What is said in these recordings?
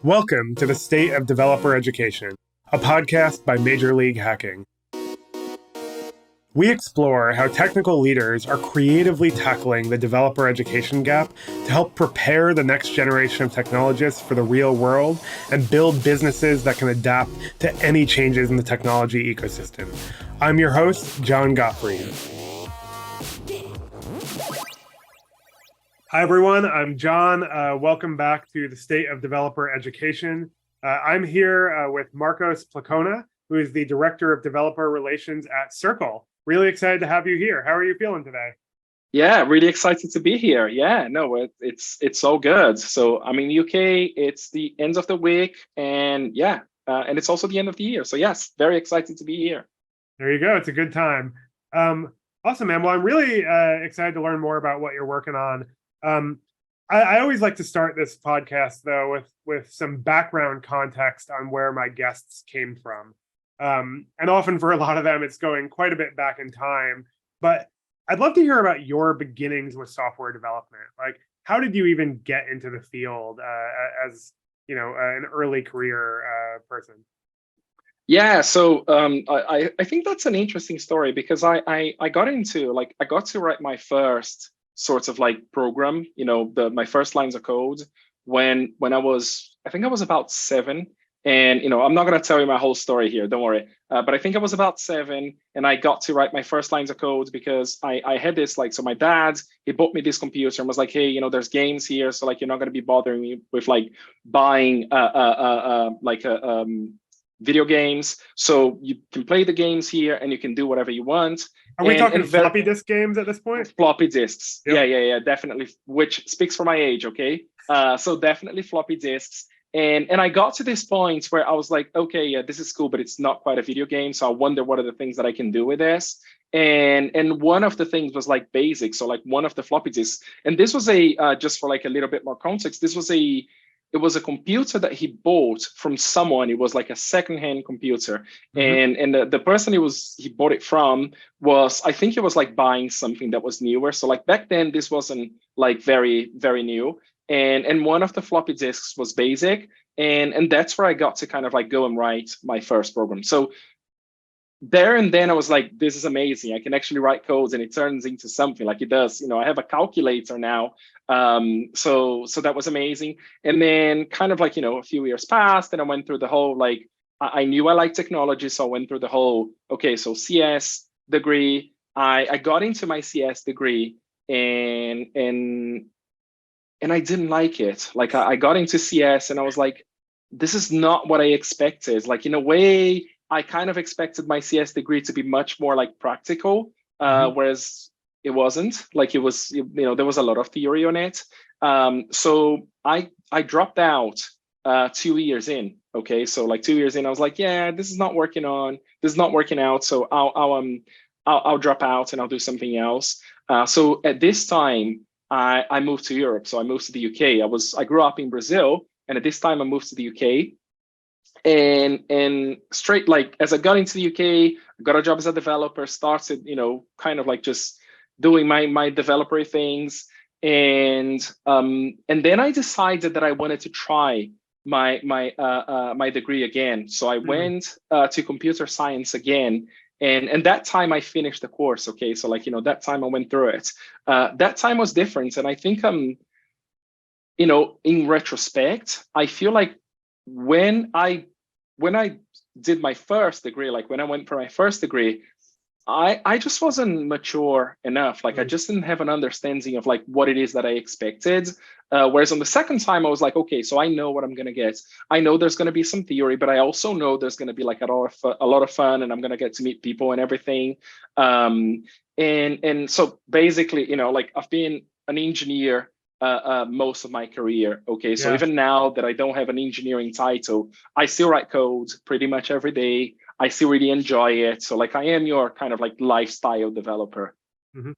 Welcome to the State of Developer Education, a podcast by Major League Hacking. We explore how technical leaders are creatively tackling the developer education gap to help prepare the next generation of technologists for the real world and build businesses that can adapt to any changes in the technology ecosystem. I'm your host, John Gottfried. Hi, everyone. I'm John. Welcome back to the State of Developer Education. I'm here with Marcos Placona, who is the Director of Developer Relations at Circle. Really excited to have you here. How are you feeling today? Yeah, really excited to be here. Yeah, no, it's all good. So I'm in UK. It's the end of the week, and and it's also the end of the year. So yes, very excited to be here. There you go. It's a good time. Awesome, man. Well, I'm really excited to learn more about what you're working on. I always like to start this podcast though with some background context on where my guests came from. And often for a lot of them, it's going quite a bit back in time. But I'd love to hear about your beginnings with software development. Like, how did you even get into the field as an early career person? Yeah, so I think that's an interesting story because I got to write my first sort of like program, my first lines of code when I think I was about 7. And I'm not going to tell you my whole story here, don't worry, but I think I was about 7 and I got to write my first lines of code because I had this, like, so my dad, he bought me this computer and was like, hey, there's games here, so like you're not going to be bothering me with like buying video games, so you can play the games here and you can do whatever you want. Are we talking floppy disk games at this point? Floppy disks. Yep. Yeah, definitely. Which speaks for my age, okay? So definitely floppy disks. And I got to this point where I was like, okay, yeah, this is cool, but it's not quite a video game. So I wonder what are the things that I can do with this. And one of the things was like basic. So like one of the floppy disks, and this was just for like a little bit more context, it was a computer that he bought from someone. It was like a secondhand computer. Mm-hmm. And the person he bought it from was, I think it was like buying something that was newer. So like back then, this wasn't like very, very new. And one of the floppy disks was basic. And that's where I got to kind of like go and write my first program. So there and then I was like, this is amazing. I can actually write codes and it turns into something like it does. I have a calculator now. So that was amazing. And then kind of like, a few years passed and I went through the whole, like, I knew I liked technology. So I went through the whole, okay, so CS degree. I got into my CS degree and I didn't like it. Like I got into CS and I was like, this is not what I expected. Like in a way, I kind of expected my CS degree to be much more like practical, whereas it wasn't. Like it was, there was a lot of theory on it. So I dropped out 2 years in. Okay, so like 2 years in, I was like, yeah, this is not working out. So I'll drop out and I'll do something else. So at this time, I moved to Europe. So I moved to the UK. I grew up in Brazil, and at this time I moved to the UK. And straight, like, as I got into the UK, I got a job as a developer, started, kind of like just doing my developer things. And then I decided that I wanted to try my degree again. So I went to computer science again. And that time I finished the course. Okay. So like, that time I went through it. That time was different. And I think, in retrospect, I feel like when I did my first degree, like when I went for my first degree, I just wasn't mature enough. Like I just didn't have an understanding of like what it is that I expected. Whereas on the second time, I was like, okay, so I know what I'm gonna get. I know there's gonna be some theory, but I also know there's gonna be like a lot of fun, and I'm gonna get to meet people and everything. And so basically, like I've been an engineer most of my career. Okay, so even now that I don't have an engineering title, I still write code pretty much every day. I still really enjoy it. So like I am your kind of like lifestyle developer. Mm-hmm.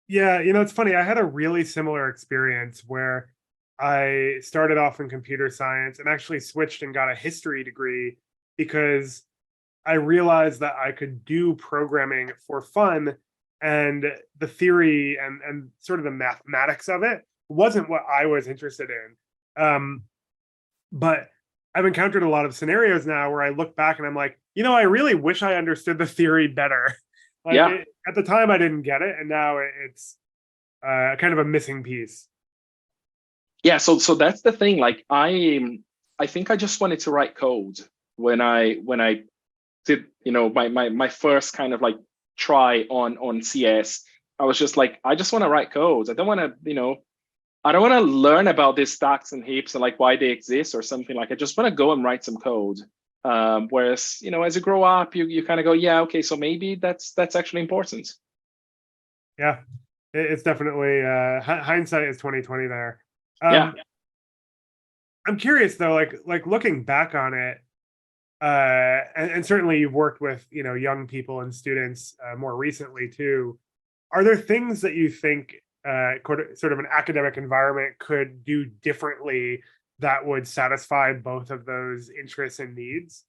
Yeah, it's funny. I had a really similar experience where I started off in computer science and actually switched and got a history degree because I realized that I could do programming for fun, and the theory and sort of the mathematics of it wasn't what I was interested in. But I've encountered a lot of scenarios now where I look back and I'm like, I really wish I understood the theory better. Yeah. At the time, I didn't get it, and now it's kind of a missing piece. Yeah, so that's the thing. Like I think I just wanted to write code when I did, my first kind of like try on CS. I was just like, I just want to write code. I don't want to learn about these stacks and heaps and like why they exist or something. Like I just want to go and write some code. Whereas, as you grow up, you kind of go, yeah, okay, so maybe that's actually important. Yeah, it's definitely hindsight is 2020 there. Yeah. I'm curious though, like looking back on it, and certainly you've worked with young people and students more recently too. Are there things that you think sort of an academic environment could do differently that would satisfy both of those interests and needs?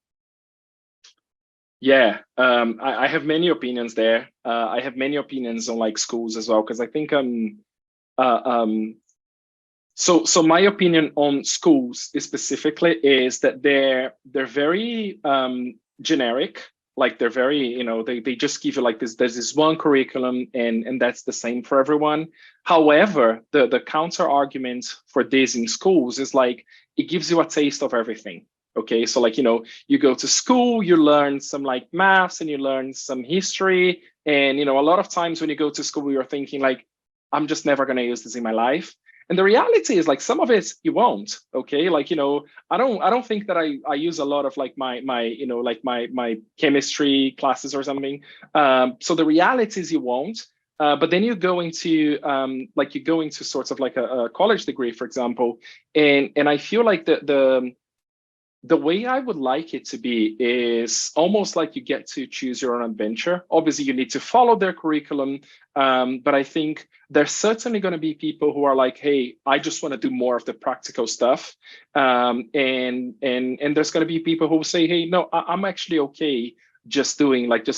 Yeah, I have many opinions there. I have many opinions on like schools as well, because I think uh, um, so my opinion on schools specifically is that they're very generic. Like they're very, they just give you like this, there's this one curriculum and that's the same for everyone. However, the counter argument for this in schools is like it gives you a taste of everything. Okay, so like, you go to school, you learn some like maths and you learn some history. And a lot of times when you go to school, you're thinking like, I'm just never gonna use this in my life. And the reality is like some of it you won't. Okay, like I don't think that I use a lot of like my like my chemistry classes or something. So the reality is you won't. But then you go into like you go into sort of like a college degree, for example, and I feel like the way I would like it to be is almost like you get to choose your own adventure. Obviously, you need to follow their curriculum, but I think there's certainly going to be people who are like, "Hey, I just want to do more of the practical stuff," and there's going to be people who will say, "Hey, no, I'm actually okay just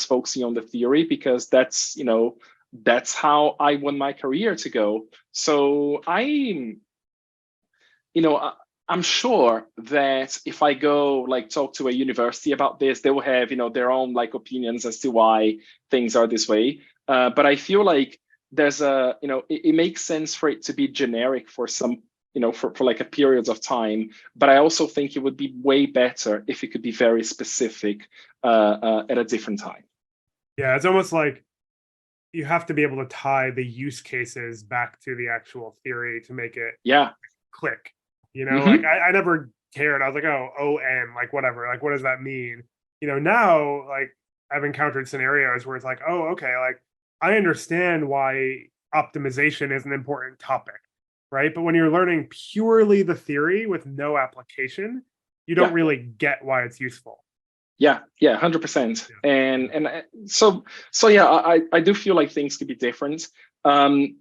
focusing on the theory because that's how I want my career to go." So you know, I, I'm sure that if I go like talk to a university about this, they will have, their own like opinions as to why things are this way. But I feel like there's it makes sense for it to be generic for some, for like a period of time. But I also think it would be way better if it could be very specific at a different time. Yeah, it's almost like you have to be able to tie the use cases back to the actual theory to make it Yeah. click. Like Hmm. I never cared. I was like, oh, ON, like whatever. Like, what does that mean? Now like I've encountered scenarios where it's like, oh, okay, like I understand why optimization is an important topic, right? But when you're learning purely the theory with no application, you don't Yeah. really get why it's useful. Yeah, 100%. Yeah. And yeah, I do feel like things could be different. Um,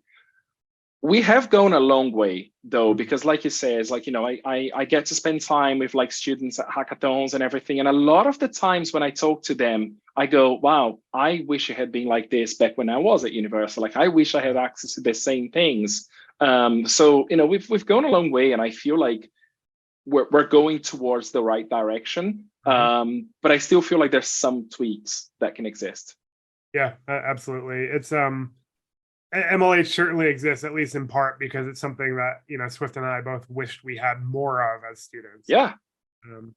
we have gone a long way though, Mhm. because like you say, it's like, I get to spend time with like students at hackathons and everything. And a lot of the times when I talk to them, I go, wow, I wish it had been like this back when I was at university. Like I wish I had access to the same things. So we've gone a long way, and I feel like we're going towards the right direction. Mhm. But I still feel like there's some tweaks that can exist. Yeah, absolutely. It's MLH certainly exists, at least in part, because it's something that Swift and I both wished we had more of as students. Yeah. Um,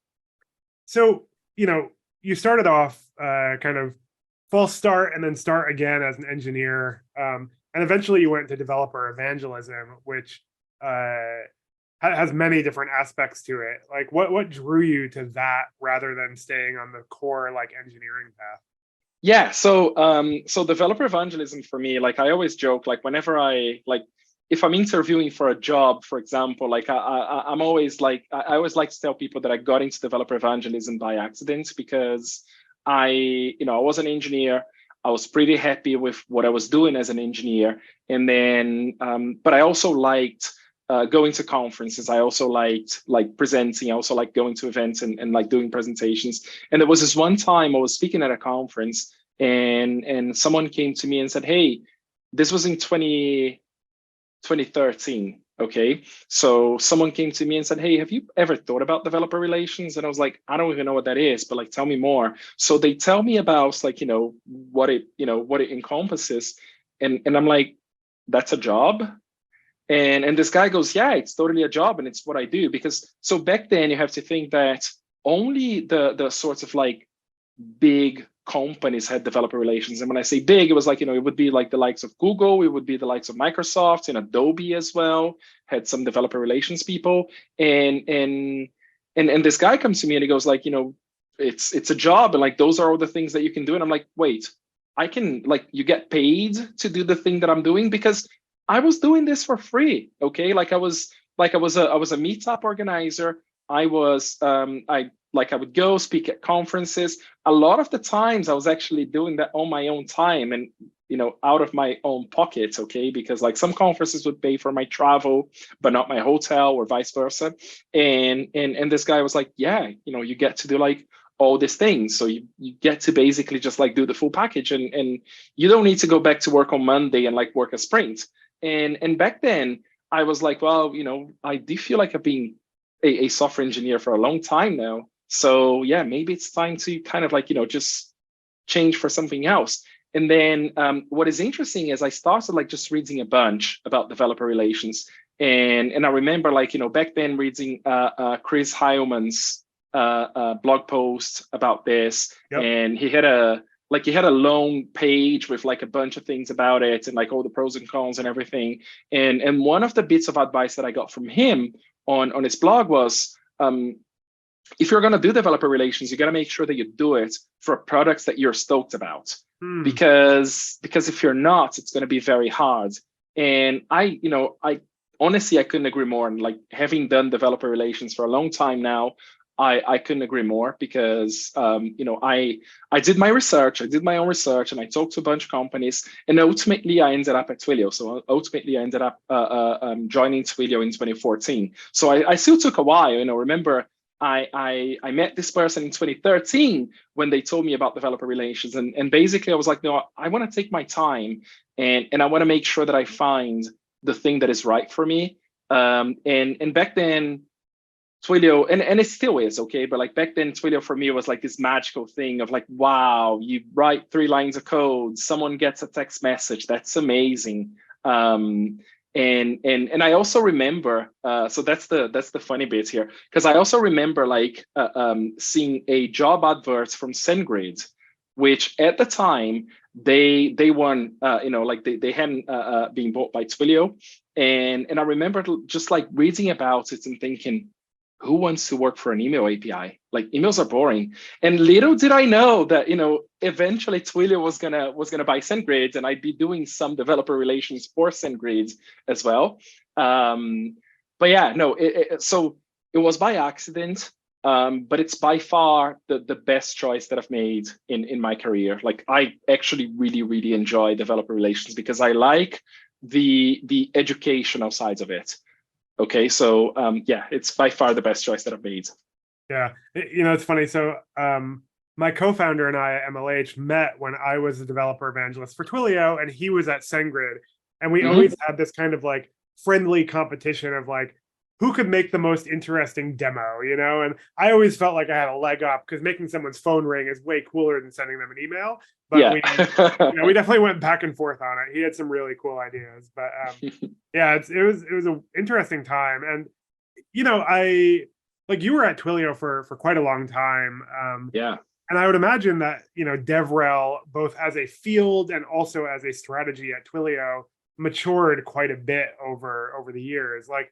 so you started off kind of false start and then start again as an engineer, and eventually you went to developer evangelism, which has many different aspects to it. Like, what drew you to that rather than staying on the core like engineering path? Yeah, so developer evangelism for me, like I always joke, like whenever I like if I'm interviewing for a job, for example, like I'm always like I always like to tell people that I got into developer evangelism by accident because I was an engineer. I was pretty happy with what I was doing as an engineer, and then but I also liked going to conferences. I also liked like presenting. I also like going to events and like doing presentations. And there was this one time I was speaking at a conference, and someone came to me and said, "Hey, this was in 2013. Okay, so someone came to me and said, "Hey, have you ever thought about developer relations?" And I was like, "I don't even know what that is, but like, tell me more." So they tell me about like, what it encompasses, and I'm like, "That's a job?" And this guy goes, "Yeah, it's totally a job, and it's what I do." Because so back then you have to think that only the sorts of like big companies had developer relations. And when I say big, it was like, it would be like the likes of Google, it would be the likes of Microsoft, and Adobe as well had some developer relations people. And this guy comes to me and he goes like, it's a job, and like those are all the things that you can do. And I'm like, wait, I can, like, you get paid to do the thing that I'm doing? Because I was doing this for free. Okay. I was a meetup organizer. I would go speak at conferences. A lot of the times I was actually doing that on my own time and out of my own pocket, okay? Because like some conferences would pay for my travel, but not my hotel, or vice versa. And this guy was like, "Yeah, you get to do like all these things. So you get to basically just like do the full package, and you don't need to go back to work on Monday and like work a sprint." And back then I was like, well, I do feel like I've been a software engineer for a long time now. So yeah, maybe it's time to kind of like, just change for something else. And then what is interesting is I started like just reading a bunch about developer relations. And I remember like, back then reading Chris Heilman's blog post about this. Yep. And he had a long page with like a bunch of things about it and like all the pros and cons and everything. And one of the bits of advice that I got from him on his blog was, if you're going to do developer relations, you got to make sure that you do it for products that you're stoked about. Because if you're not, it's going to be very hard. And I honestly, I couldn't agree more. And like having done developer relations for a long time now, I couldn't agree more, because I did my research, I did my own research, and I talked to a bunch of companies, and ultimately I ended up at Twilio. So ultimately I ended up joining Twilio in 2014. So I still took a while. Remember, I met this person in 2013 when they told me about developer relations, and basically I was like, no, I want to take my time, and I want to make sure that I find the thing that is right for me. And back then, Twilio, and it still is, okay, but like back then Twilio for me was like this magical thing of like, wow, you write 3 lines of code, someone gets a text message, that's amazing. And I also remember, so that's the funny bit here, because I also remember like seeing a job advert from SendGrid, which at the time they weren't like they hadn't been bought by Twilio, and I remember just like reading about it and thinking, who wants to work for an email API? Like, emails are boring. And little did I know that eventually Twilio was gonna buy SendGrid, and I'd be doing some developer relations for SendGrid as well. But yeah, no. So it was by accident, but it's by far the best choice that I've made in my career. Like, I actually really, really enjoy developer relations because I like the educational sides of it. Okay, so yeah, it's by far the best choice that I've made. Yeah, it's funny. So my co-founder and I at MLH met when I was a developer evangelist for Twilio, and he was at SendGrid, and we always had this kind of like friendly competition of like who could make the most interesting demo, and I always felt like I had a leg up because making someone's phone ring is way cooler than sending them an email. But Yeah. we definitely went back and forth on it. He had some really cool ideas, but yeah, it was an interesting time. And I like, you were at Twilio for quite a long time. Yeah. And I would imagine that DevRel, both as a field and also as a strategy at Twilio, matured quite a bit over the years. Like,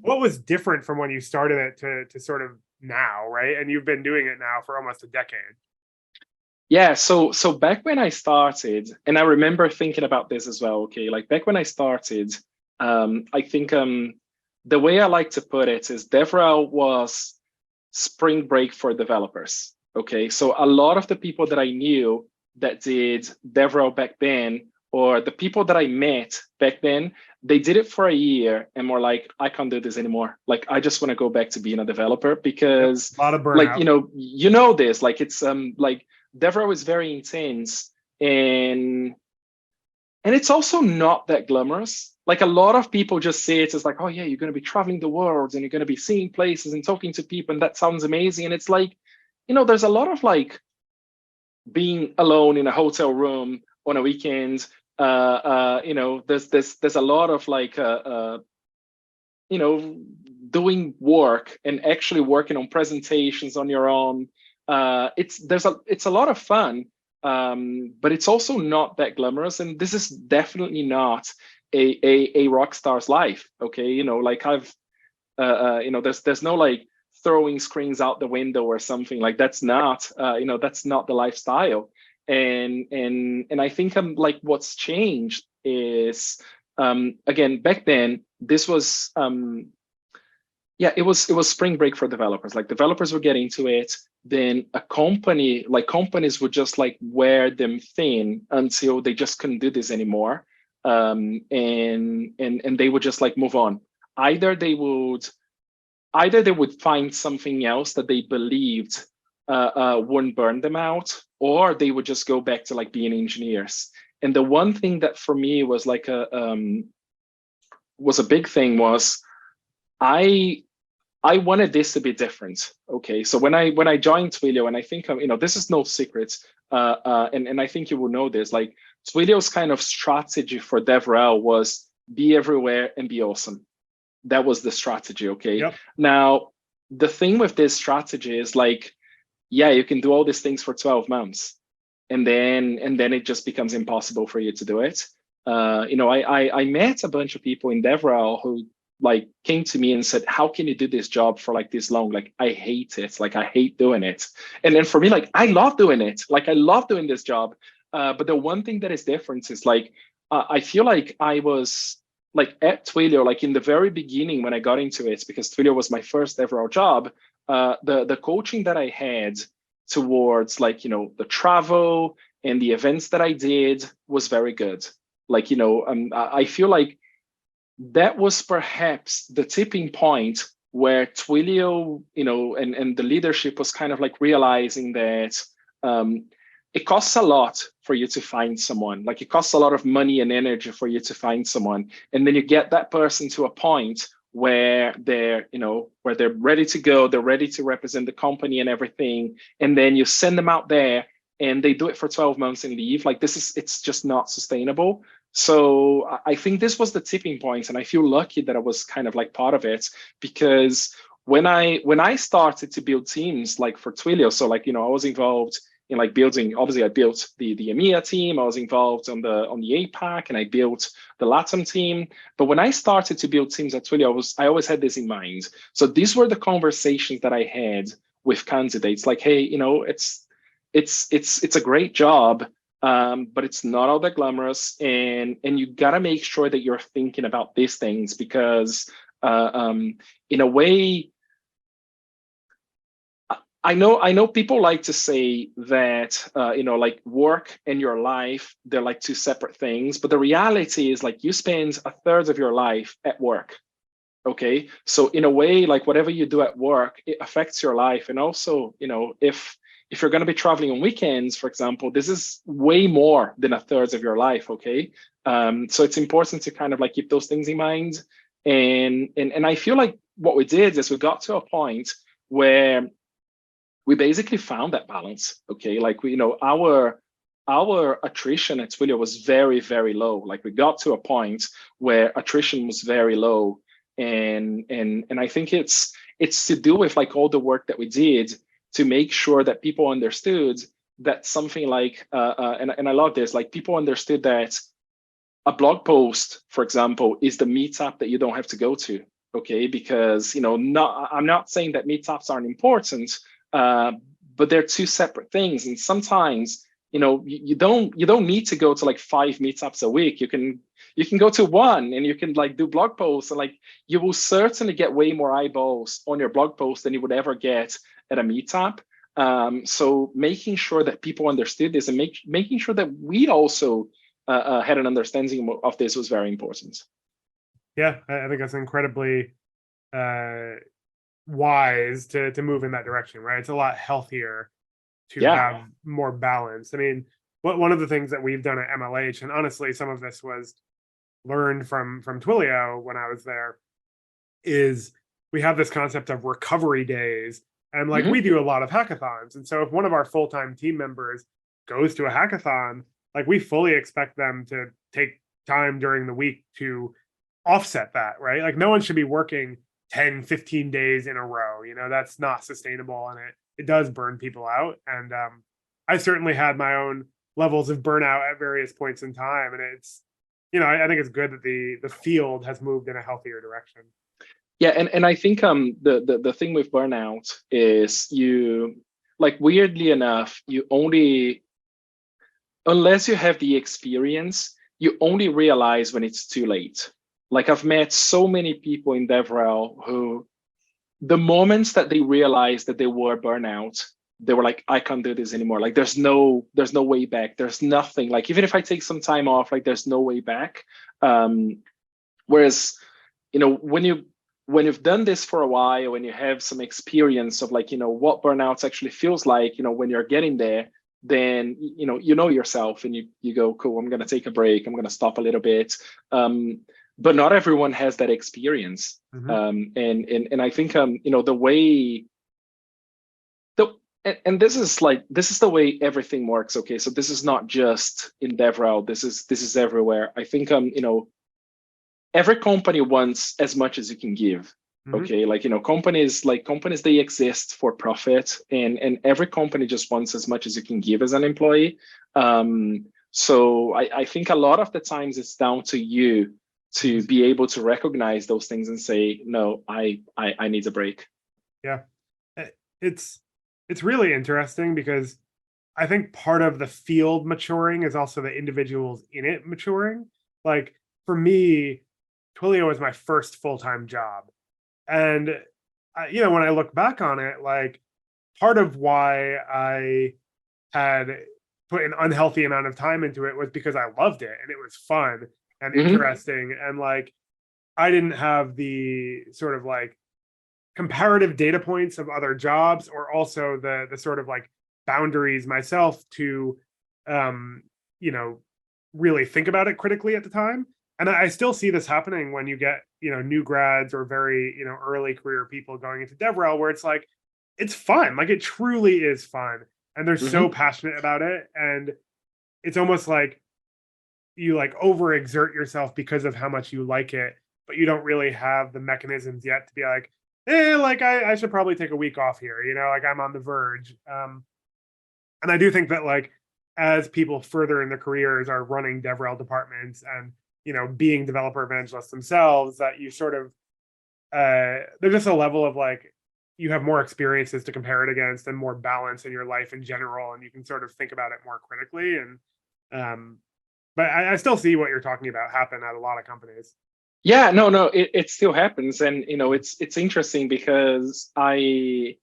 what was different from when you started it to sort of now, right? And you've been doing it now for almost a decade. Yeah, so back when I started, and I remember thinking about this as well, okay, like back when I started, I think the way I like to put it is DevRel was spring break for developers, okay? So a lot of the people that I knew that did DevRel back then, or the people that I met back then, they did it for a year and were like, I can't do this anymore. Like, I just want to go back to being a developer, because A lot of burnout. like, this, like, it's like, DevRel is very intense, and it's also not that glamorous. like a lot of people just say it as like, oh yeah, you're going to be traveling the world and you're going to be seeing places and talking to people, and that sounds amazing. And it's like, there's a lot of like being alone in a hotel room on a weekend. There's a lot of like doing work and actually working on presentations on your own. It's a lot of fun, but it's also not that glamorous. And this is definitely not a rock star's life. Okay, like there's no like throwing screens out the window or something. Like that's not that's not the lifestyle. And I think like what's changed is, again, back then this was it was spring break for developers. Like developers were getting to it. Then companies would just like wear them thin until they just couldn't do this anymore. And they would just like move on. Either they would find something else that they believed wouldn't burn them out, or they would just go back to like being engineers. And the one thing that for me was like was a big thing was I wanted this to be different. Okay, so when I joined Twilio, and I think this is no secret, and I think you will know this. Like Twilio's kind of strategy for DevRel was be everywhere and be awesome. That was the strategy. Okay. Yep. Now the thing with this strategy is like, yeah, you can do all these things for 12 months, and then it just becomes impossible for you to do it. I met a bunch of people in DevRel who like came to me and said, how can you do this job for like this long? Like, I hate it. Like, I hate doing it. And then for me, like, I love doing it. Like, I love doing this job. But the one thing that is different is like, I feel like I was like at Twilio, like in the very beginning when I got into it, because Twilio was my first ever job, the coaching that I had towards like, the travel and the events that I did was very good. Like, I feel like that was perhaps the tipping point where Twilio, and the leadership was kind of like realizing that it costs a lot for you to find someone. Like it costs a lot of money and energy for you to find someone. And then you get that person to a point where they're ready to go, they're ready to represent the company and everything. And then you send them out there and they do it for 12 months and leave. Like it's just not sustainable. So I think this was the tipping point, and I feel lucky that I was kind of like part of it, because when I started to build teams like for Twilio, so like I was involved in like building. Obviously, I built the EMEA team. I was involved on the APAC, and I built the LATAM team. But when I started to build teams at Twilio, I always had this in mind. So these were the conversations that I had with candidates, like, hey, it's a great job. But it's not all that glamorous, and you gotta make sure that you're thinking about these things, because in a way, I know people like to say that like work and your life, they're like two separate things, but the reality is like you spend a third of your life at work. Okay, so in a way, like whatever you do at work, it affects your life. And also, if you're going to be traveling on weekends, for example, this is way more than a third of your life. Okay, so it's important to kind of like keep those things in mind. And I feel like what we did is we got to a point where we basically found that balance. Okay, like our attrition at Twilio was very, very low. Like we got to a point where attrition was very low. And I think it's to do with like all the work that we did to make sure that people understood that something like and I love this, like people understood that a blog post, for example, is the meetup that you don't have to go to. Okay, because I'm not saying that meetups aren't important, but they're two separate things. And sometimes you don't need to go to like 5 meetups a week. You can go to one, and you can like do blog posts, and like you will certainly get way more eyeballs on your blog post than you would ever get at a meetup. So making sure that people understood this, and making sure that we also had an understanding of this was very important. Yeah, I think that's incredibly wise to move in that direction, right? It's a lot healthier to have more balance. I mean, one of the things that we've done at MLH, and honestly, some of this was learned from Twilio when I was there is we have this concept of recovery days. And like Hmm. we do a lot of hackathons. And so if one of our full-time team members goes to a hackathon, like we fully expect them to take time during the week to offset that, right? Like no one should be working 10, 15 days in a row. That's not sustainable, and it does burn people out. And I certainly had my own levels of burnout at various points in time. And it's, I think it's good that the field has moved in a healthier direction. Yeah, and I think the thing with burnout is you, like, weirdly enough, you only, unless you have the experience, you only realize when it's too late. Like, I've met so many people in DevRel who, the moments that they realized that they were burnout, they were like, I can't do this anymore. Like, there's no way back. There's nothing. Like, even if I take some time off, like, there's no way back. Whereas, when you've done this for a while, when you have some experience of, like, what burnout actually feels like, when you're getting there, then you know yourself, and you go, cool, I'm going to take a break, I'm going to stop a little bit. But not everyone has that experience. And I think the way and this is the way everything works. Okay, so this is not just in DevRel, this is everywhere. I think every company wants as much as you can give. Okay, like, companies they exist for profit, and every company just wants as much as you can give as an employee. So I think a lot of the times it's down to you to be able to recognize those things and say, no, I need a break. Yeah, it's really interesting because I think part of the field maturing is also the individuals in it maturing. Like for me, Twilio was my first full-time job. And, when I look back on it, like part of why I had put an unhealthy amount of time into it was because I loved it and it was fun and interesting. And like, I didn't have the sort of like comparative data points of other jobs, or also the sort of like boundaries myself to, um, really think about it critically at the time. And I still see this happening when you get, new grads or very, early career people going into DevRel, where it's like, it's fun. Like it truly is fun. And they're so passionate about it. And it's almost like you like overexert yourself because of how much you like it, but you don't really have the mechanisms yet to be like, like I should probably take a week off here, like I'm on the verge. And I do think that like as people further in their careers are running DevRel departments and being developer evangelists themselves, that you sort of there's just a level of like you have more experiences to compare it against and more balance in your life in general, and you can sort of think about it more critically. And but I still see what you're talking about happen at a lot of companies. Yeah, no, it still happens. And it's interesting because I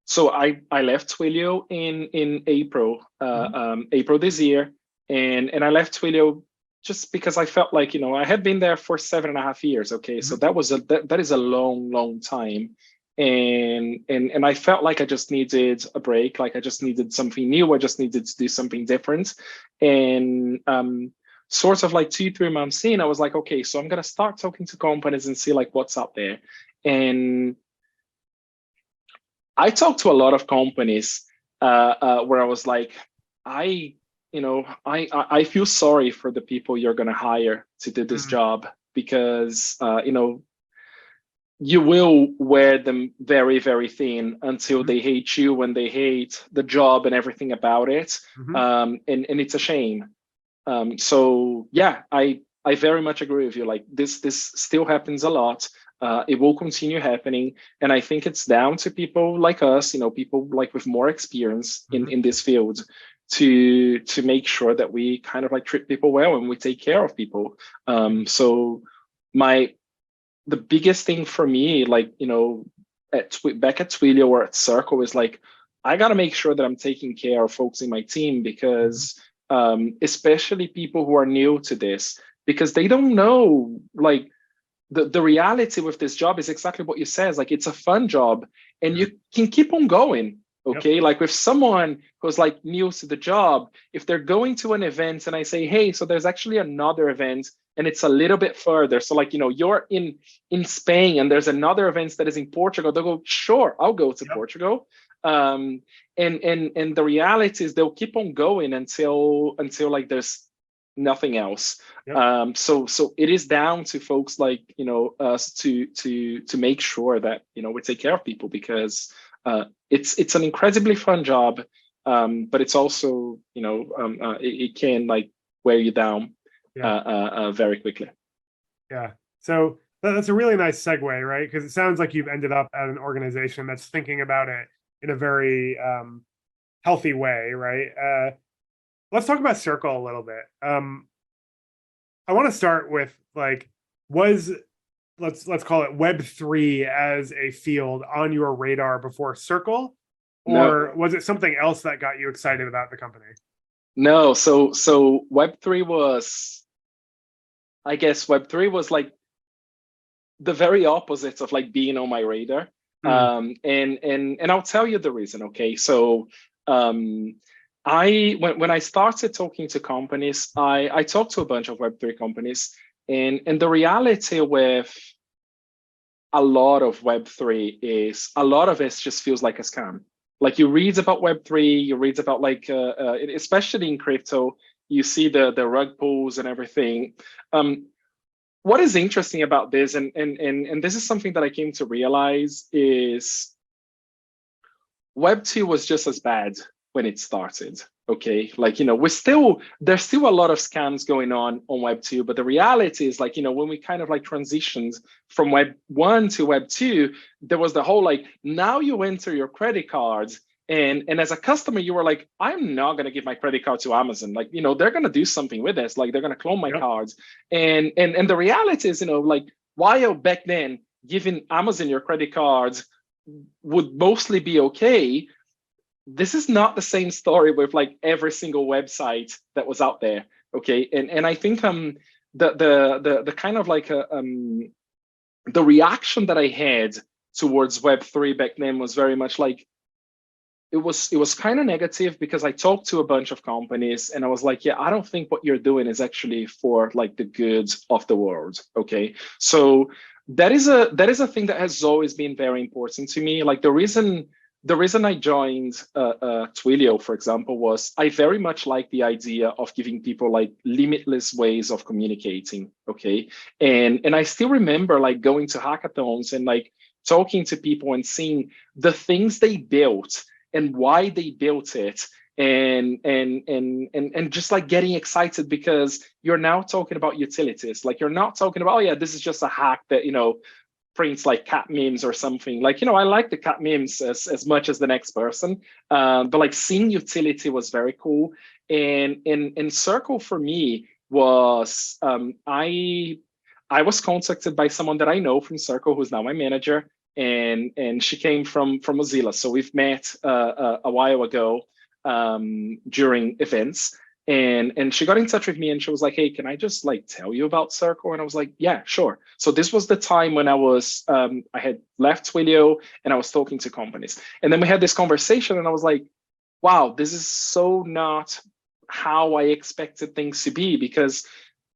left Twilio in April, April this year, and I left Twilio just because I felt like, I had been there for 7.5 years. Okay, so that is a long time, and I felt like I just needed a break, like I just needed something new, I just needed to do something different. And sort of like 2-3 months in, I was like, okay, so I'm gonna start talking to companies and see like what's out there. And I talked to a lot of companies where I was like, I feel sorry for the people you're going to hire to do this job, because you will wear them very, very thin until they hate you and they hate the job and everything about it. And it's a shame. So yeah, I very much agree with you. Like this still happens a lot. It will continue happening, and I think it's down to people like us, people like with more experience in this field, to make sure that we kind of like treat people well and we take care of people. So the biggest thing for me, like back at Twilio or at Circle, is like I gotta make sure that I'm taking care of folks in my team, because especially people who are new to this, because they don't know, like the reality with this job is exactly what you said. Like it's a fun job and you can keep on going. Okay, Yep. like with someone who's like new to the job, if they're going to an event and I say, hey, so there's actually another event and it's a little bit further. So like, you're in Spain and there's another event that is in Portugal, they'll go, sure, I'll go to Yep. Portugal. And the reality is they'll keep on going until like there's nothing else. Yep. So it is down to folks like us to make sure that we take care of people, because it's an incredibly fun job, but it's also it can like wear you down Yeah. very quickly. Yeah. So that's a really nice segue, right? Because it sounds like you've ended up at an organization that's thinking about it in a very healthy way, right? Let's talk about Circle a little bit. I want to start with like, was let's call it Web3 as a field on your radar before Circle, No, or was it something else that got you excited about the company? no. So Web3 was, I guess Web3 was like the very opposite of like being on my radar. Hmm. And I'll tell you the reason. Okay, so um, when I started talking to companies, I talked to a bunch of Web3 companies, and the reality with a lot of Web3 is a lot of it just feels like a scam. Like you read about Web3, you read about like especially in crypto, you see the rug pulls and everything. What is interesting about this, and this is something that I came to realize, is Web2 was just as bad when it started. Okay, like there's still a lot of scams going on Web2, but the reality is like when we kind of like transitioned from Web1 to Web2, there was the whole like, now you enter your credit cards, and as a customer you were like, I'm not going to give my credit card to Amazon, like they're going to do something with this, like they're going to clone my Yep. cards. And the reality is like, while back then giving Amazon your credit cards would mostly be okay, this is not the same story with like every single website that was out there. Okay, and I think the kind of like the reaction that I had towards Web3 back then was very much like, it was kind of negative, because I talked to a bunch of companies and I was like, yeah, I don't think what you're doing is actually for like the good of the world. Okay, so that is a thing that has always been very important to me. Like the reason I joined Twilio, for example, was I very much like the idea of giving people like limitless ways of communicating. Okay, and I still remember like going to hackathons and like talking to people and seeing the things they built and why they built it, and just like getting excited, because you're now talking about utilities. Like you're not talking about, oh yeah, this is just a hack that prints like cat memes or something. Like I like the cat memes as much as the next person, but like seeing utility was very cool. And Circle for me was, I was contacted by someone that I know from Circle, who's now my manager, and she came from Mozilla. So we've met a while ago during events, and she got in touch with me and she was like, hey, can I just like tell you about Circle? And I was like, yeah, sure. So this was the time when I had left Twilio and I was talking to companies, and then we had this conversation and I was like, wow, this is so not how I expected things to be, because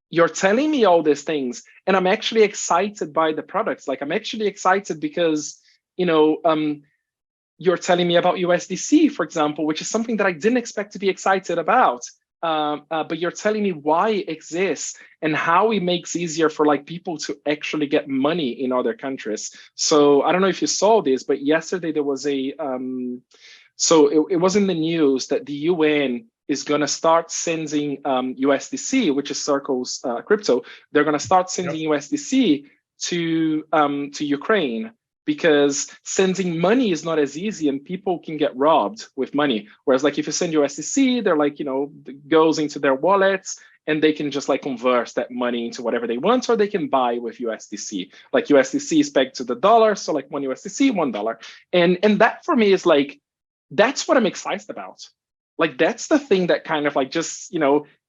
you're telling me all these things and I'm actually excited by the products. Like I'm actually excited because you're telling me about USDC, for example, which is something that I didn't expect to be excited about. But you're telling me why it exists and how it makes easier for like people to actually get money in other countries. So I don't know if you saw this, but yesterday there was it was in the news that the UN is going to start sending USDC, which is Circle's crypto. They're going to start sending Yep. USDC to Ukraine, because sending money is not as easy and people can get robbed with money. Whereas like if you send USDC, they're like, goes into their wallets and they can just like convert that money into whatever they want, or they can buy with USDC. Like USDC is pegged to the dollar. So like one USDC, $1. And that for me is like, that's what I'm excited about. Like that's the thing that kind of like just,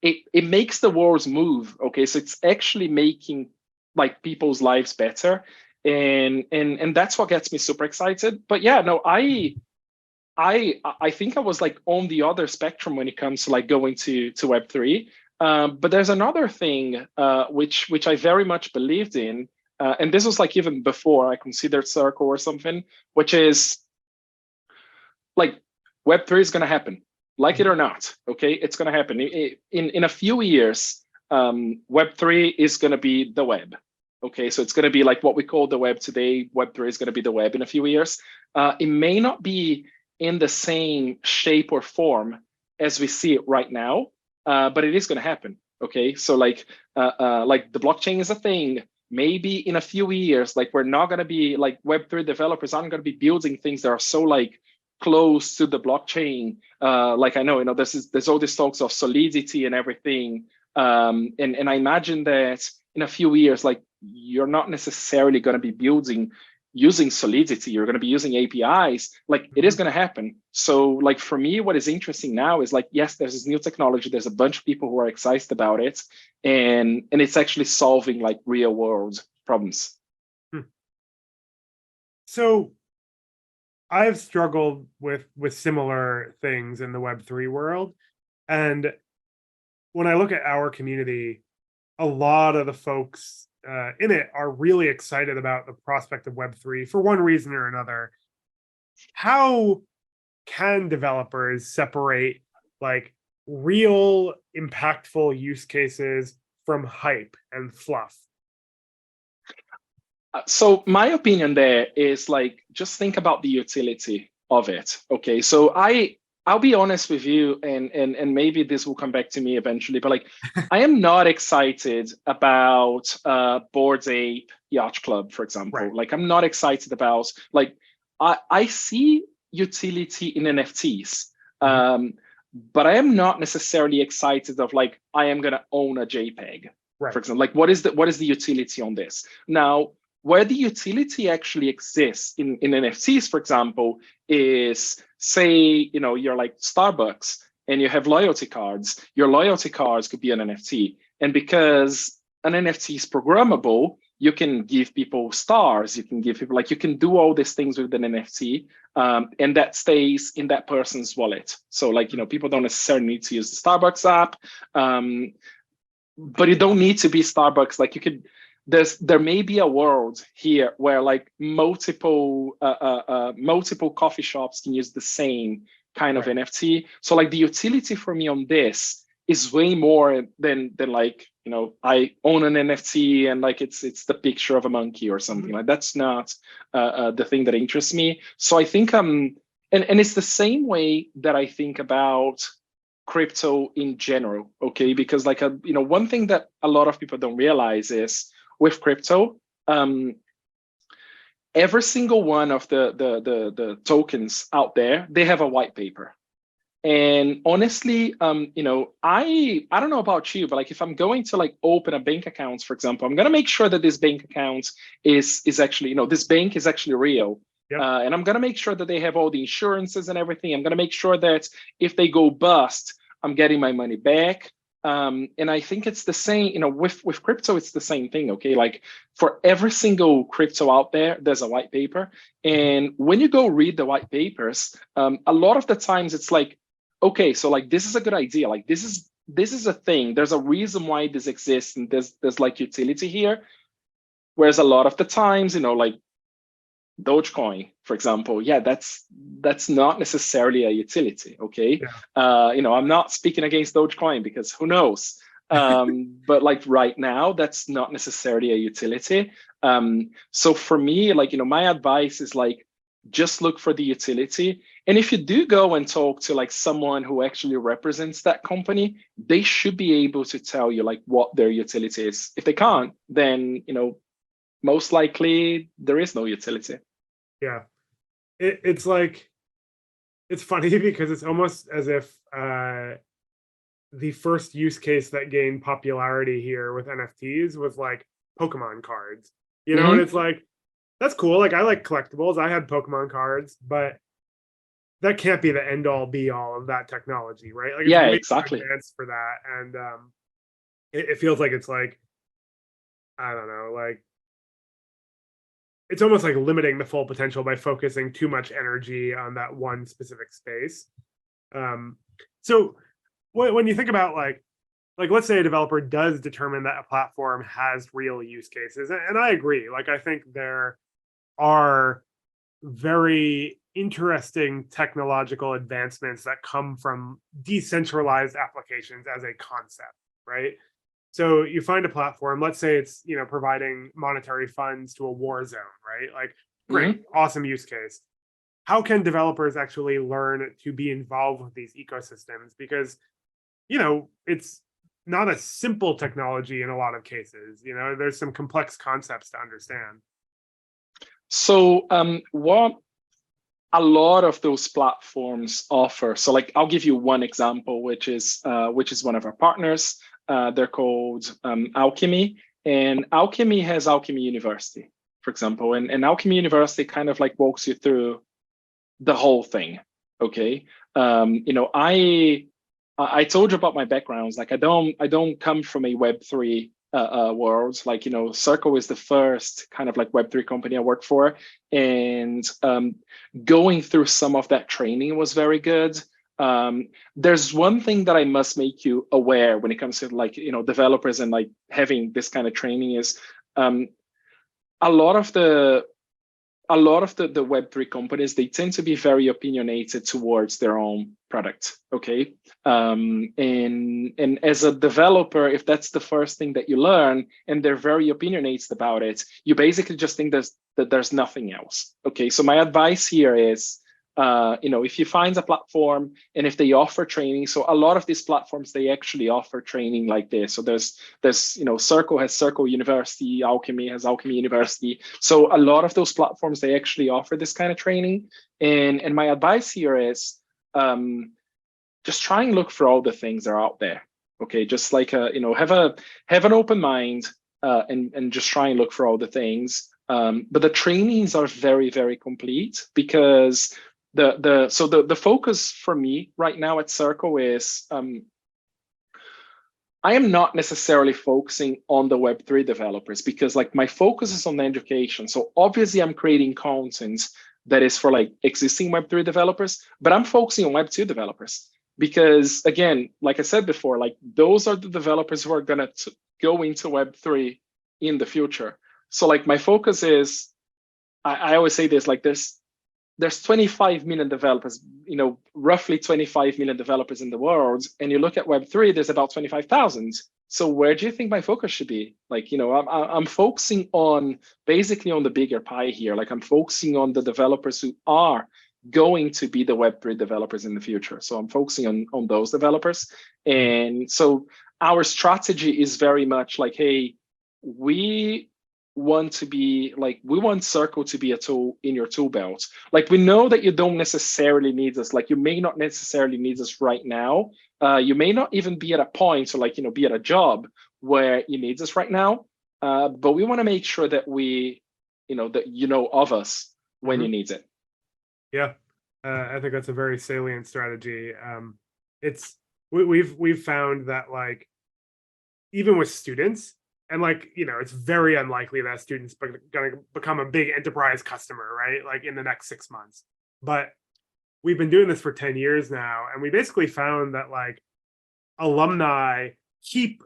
it makes the world move. Okay. So it's actually making like people's lives better. And that's what gets me super excited. But yeah, no, I think I was like on the other spectrum when it comes to like going to Web3. But there's another thing which I very much believed in, and this was like even before I considered Circle or something, which is like Web3 is going to happen, like it or not. Okay, it's going to happen in a few years. Web3 is going to be the web. Okay, so it's going to be like what we call the web today. Web3 is going to be the web in a few years. It may not be in the same shape or form as we see it right now, but it is going to happen. Okay, so like the blockchain is a thing. Maybe in a few years, like we're not going to be like Web3 developers aren't going to be building things that are so like close to the blockchain. Like I know, there's all these talks of solidity and everything. And I imagine that in a few years, like you're not necessarily going to be building using solidity, you're going to be using APIs. Like it is going to happen. So like for me, what is interesting now is like, yes, there's this new technology, there's a bunch of people who are excited about it, and it's actually solving like real world problems. So I've struggled with similar things in the Web3 world. And when I look at our community, a lot of the folks in it are really excited about the prospect of Web3 for one reason or another. How can developers separate like real impactful use cases from hype and fluff? So my opinion there is like, just think about the utility of it. Okay, so I'll be honest with you, and maybe this will come back to me eventually, but like I am not excited about Bored Ape Yacht Club, for example. Right. Like I'm not excited about like I see utility in NFTs. But I am not necessarily excited of like I am gonna own a JPEG, Right. for example. Like what is the utility on this? Now, where the utility actually exists in NFTs, for example, is say, you're like Starbucks and you have loyalty cards. Your loyalty cards could be an NFT. And because an NFT is programmable, you can give people stars, you can give people, like, you can do all these things with an NFT, and that stays in that person's wallet. So like, people don't necessarily need to use the Starbucks app, but you don't need to be Starbucks. Like you could, there may be a world here where like multiple coffee shops can use the same kind of NFT. So like the utility for me on this is way more than like, I own an NFT and like it's the picture of a monkey or something. Like that's not the thing that interests me. So I think and it's the same way that I think about crypto in general, okay? Because like one thing that a lot of people don't realize is with crypto, every single one of the tokens out there, they have a white paper. And honestly, I don't know about you, but like if I'm going to like open a bank account, for example, I'm gonna make sure that this bank account is actually, this bank is actually real. Yep. And I'm gonna make sure that they have all the insurances and everything. I'm gonna make sure that if they go bust, I'm getting my money back. And I think it's the same, with crypto, it's the same thing, okay? Like for every single crypto out there, there's a white paper. And when you go read the white papers, a lot of the times it's like, okay, so like this is a good idea. Like this is a thing. There's a reason why this exists, and there's like utility here. Whereas a lot of the times, like Dogecoin, for example, yeah, that's not necessarily a utility, okay? Yeah. I'm not speaking against Dogecoin because who knows? But like right now, that's not necessarily a utility. So for me, like, my advice is like, just look for the utility. And if you do go and talk to like someone who actually represents that company, they should be able to tell you like what their utility is. If they can't, then, most likely there is no utility. Yeah. It's like, it's funny because it's almost as if the first use case that gained popularity here with NFTs was like Pokemon cards, and it's like, that's cool. Like I like collectibles. I had Pokemon cards, but that can't be the end all be all of that technology, right? Like, yeah, exactly. Advanced for that. And it feels like it's like, I don't know, like it's almost like limiting the full potential by focusing too much energy on that one specific space. So when you think about like let's say a developer does determine that a platform has real use cases, and I agree. Like I think there are very interesting technological advancements that come from decentralized applications as a concept, right? So you find a platform, let's say it's, providing monetary funds to a war zone, right? Like great, awesome use case. How can developers actually learn to be involved with these ecosystems? Because, it's not a simple technology in a lot of cases. There's some complex concepts to understand. So what a lot of those platforms offer. So like I'll give you one example, which is one of our partners. They're called Alchemy, and Alchemy has Alchemy University, for example, and Alchemy University kind of like walks you through the whole thing. Okay, I told you about my backgrounds. Like I don't come from a Web3 world. Like Circle is the first kind of like Web3 company I worked for, and going through some of that training was very good. There's one thing that I must make you aware when it comes to like developers and like having this kind of training is a lot of the Web3 companies, they tend to be very opinionated towards their own product. Okay. And as a developer, if that's the first thing that you learn and they're very opinionated about it, you basically just think that there's nothing else. Okay. So my advice here is, if you find a platform and if they offer training, so a lot of these platforms, they actually offer training like this. So there's Circle has Circle University, Alchemy has Alchemy University. So a lot of those platforms, they actually offer this kind of training. And my advice here is just try and look for all the things that are out there. Okay, just like have an open mind and just try and look for all the things. But the trainings are very, very complete because the focus for me right now at Circle is I am not necessarily focusing on the Web3 developers because like my focus is on education. So obviously I'm creating content that is for like existing Web3 developers, but I'm focusing on Web2 developers because again, like I said before, like those are the developers who are gonna go into Web3 in the future. So like my focus is, I always say this, like there's 25 million developers, roughly 25 million developers in the world. And you look at Web3, there's about 25,000. So where do you think my focus should be? Like, I'm focusing on basically on the bigger pie here. Like I'm focusing on the developers who are going to be the Web3 developers in the future. So I'm focusing on those developers. And so our strategy is very much like, hey, we want Circle to be a tool in your tool belt. Like we know that you don't necessarily need us. Like you may not necessarily need us right now. You may not even be at a point to be at a job where you need us right now. But we want to make sure that that of us when you need it. Yeah, I think that's a very salient strategy. We've found that like even with students. And it's very unlikely that students are going to become a big enterprise customer, right? Like in the next 6 months. But we've been doing this for 10 years now. And we basically found that like alumni keep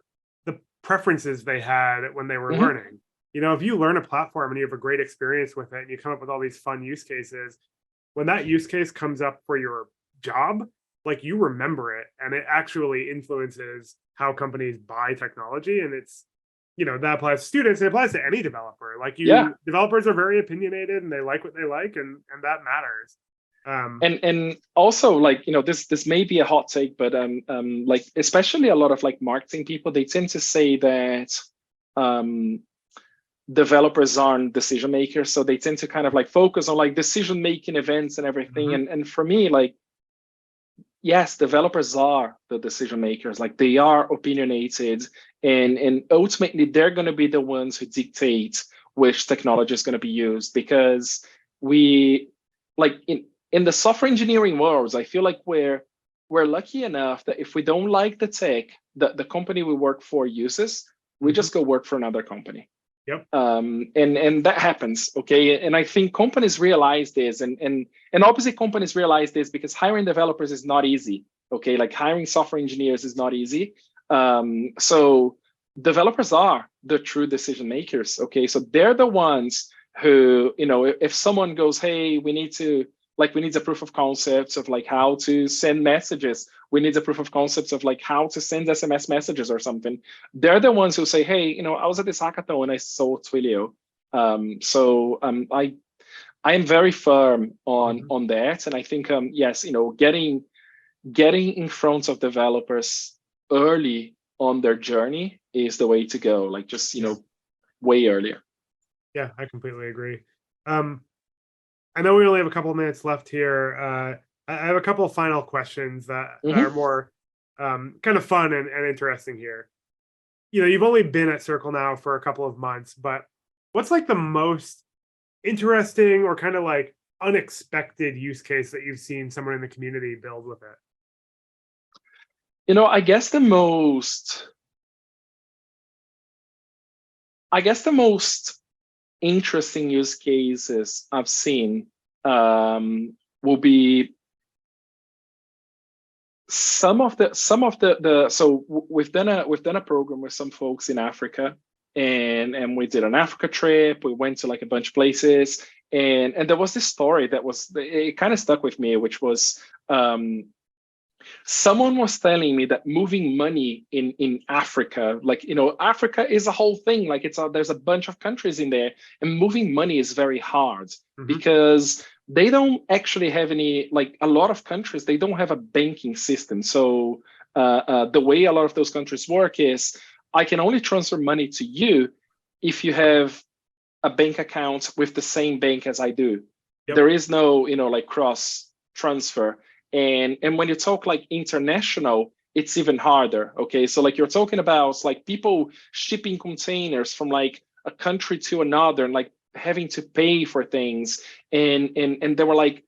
the preferences they had when they were learning. If you learn a platform and you have a great experience with it and you come up with all these fun use cases, when that use case comes up for your job, like you remember it and it actually influences how companies buy technology. And it's, that applies to students. It applies to any developer. Like developers are very opinionated and they like what they like, and that matters. And also like this may be a hot take, but like especially a lot of like marketing people, they tend to say that developers aren't decision makers, so they tend to kind of like focus on like decision making events and everything. And for me, like yes, developers are the decision makers. Like they are opinionated, and ultimately they're going to be the ones who dictate which technology is going to be used. Because we, like in the software engineering worlds, I feel like we're lucky enough that if we don't like the tech that the company we work for uses, we just go work for another company. Yep. And that happens, okay? And I think companies realize this, and obviously companies realize this because hiring developers is not easy, okay? Like hiring software engineers is not easy. So developers are the true decision makers, okay? So they're the ones who, if someone goes, hey, we need a proof of concepts of like how to send messages. We need a proof of concepts of like how to send SMS messages or something. They're the ones who say, hey, I was at this hackathon and I saw Twilio. I am very firm on that. And I think, yes, getting in front of developers early on their journey is the way to go. Like just, way earlier. Yeah, I completely agree. I know we only have a couple of minutes left here. I have a couple of final questions that are more kind of fun and interesting here. You've only been at Circle now for a couple of months, but what's like the most interesting or kind of like unexpected use case that you've seen someone in the community build with it? I guess the most interesting use cases I've seen will be some of the so we've done a program with some folks in Africa, and we did an Africa trip. We went to like a bunch of places, and there was this story that it kind of stuck with me, which was someone was telling me that moving money in Africa, like, Africa is a whole thing. Like there's a bunch of countries in there, and moving money is very hard because they don't actually have any, like a lot of countries, they don't have a banking system. So the way a lot of those countries work is I can only transfer money to you if you have a bank account with the same bank as I do. Yep. There is no, like cross transfer. And when you talk like international, it's even harder. Okay, so like you're talking about like people shipping containers from like a country to another and like having to pay for things. And they were like,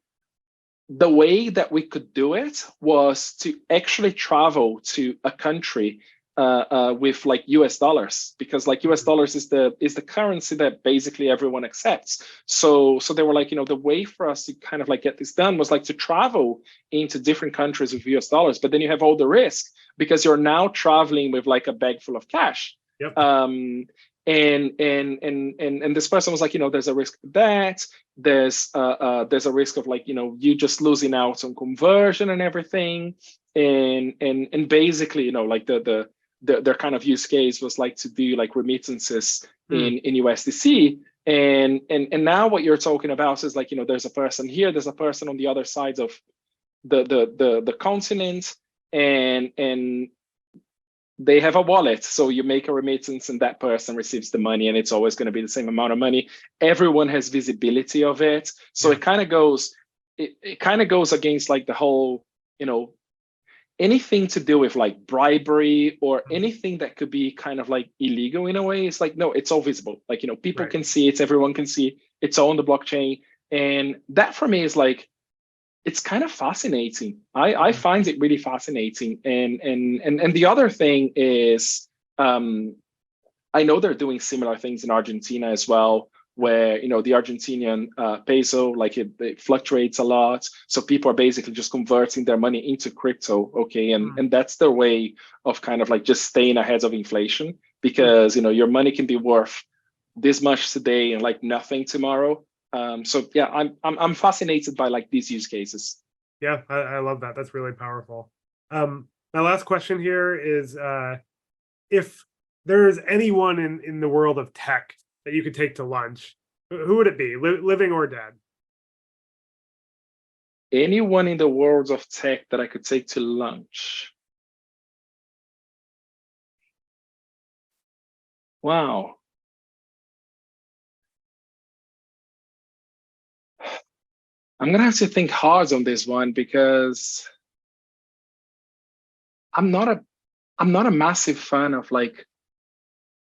the way that we could do it was to actually travel to a country with like US dollars, because like US dollars is the currency that basically everyone accepts. So they were like, the way for us to kind of like get this done was like to travel into different countries with US dollars, but then you have all the risk because you're now traveling with like a bag full of cash. Yep. And this person was like, there's a risk of that. There's a risk of like, you just losing out on conversion and everything. And basically, like their kind of use case was like to do like remittances in USDC. And now what you're talking about is like, there's a person here, there's a person on the other side of the continent, and they have a wallet. So you make a remittance and that person receives the money, and it's always going to be the same amount of money. Everyone has visibility of it. So it kind of goes against like the whole, anything to do with like bribery or anything that could be kind of like illegal in a way. It's like, no, it's all visible. Like, people can see it, everyone can see it's all on the blockchain. And that for me is like, it's kind of fascinating. I find it really fascinating. And the other thing is, I know they're doing similar things in Argentina as well, where the Argentinian peso, like it fluctuates a lot. So people are basically just converting their money into crypto. Okay. And that's their way of kind of like just staying ahead of inflation, because your money can be worth this much today and like nothing tomorrow. So yeah, I'm fascinated by like these use cases. Yeah, I love that. That's really powerful. My last question here is, if there's anyone in the world of tech that you could take to lunch, who would it be, living or dead? Anyone in the world of tech that I could take to lunch? Wow. I'm gonna have to think hard on this one, because I'm not a massive fan of like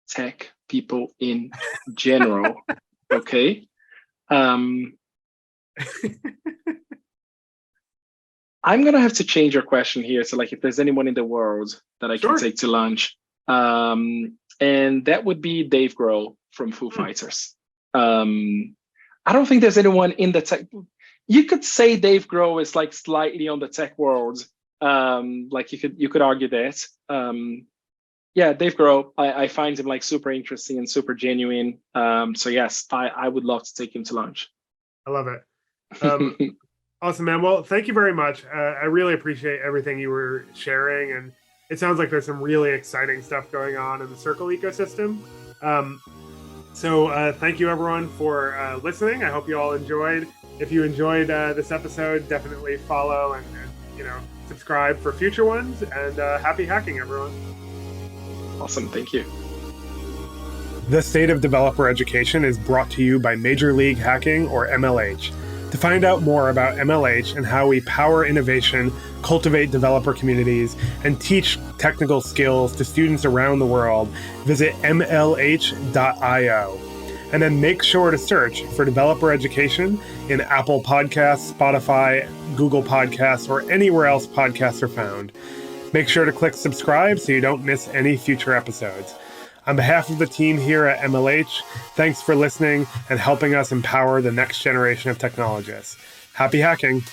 tech people in general. Okay. I'm gonna have to change your question here. So like, if there's anyone in the world that I can take to lunch, and that would be Dave Grohl. from Foo Fighters. I don't think there's anyone in the tech. You could say Dave Grohl is like slightly on the tech world. Like you could argue that. Yeah, Dave Grohl, I find him like super interesting and super genuine. So yes, I would love to take him to lunch. I love it. Awesome, man. Well, thank you very much. I really appreciate everything you were sharing, and it sounds like there's some really exciting stuff going on in the Circle ecosystem. So thank you everyone for listening. I hope you all enjoyed. If you enjoyed this episode, definitely follow and subscribe for future ones. And happy hacking, everyone. Awesome. Thank you. The State of Developer Education is brought to you by Major League Hacking, or MLH. To find out more about MLH and how we power innovation, cultivate developer communities, and teach technical skills to students around the world, visit mlh.io. And then make sure to search for Developer Education in Apple Podcasts, Spotify, Google Podcasts, or anywhere else podcasts are found. Make sure to click subscribe so you don't miss any future episodes. On behalf of the team here at MLH, thanks for listening and helping us empower the next generation of technologists. Happy hacking!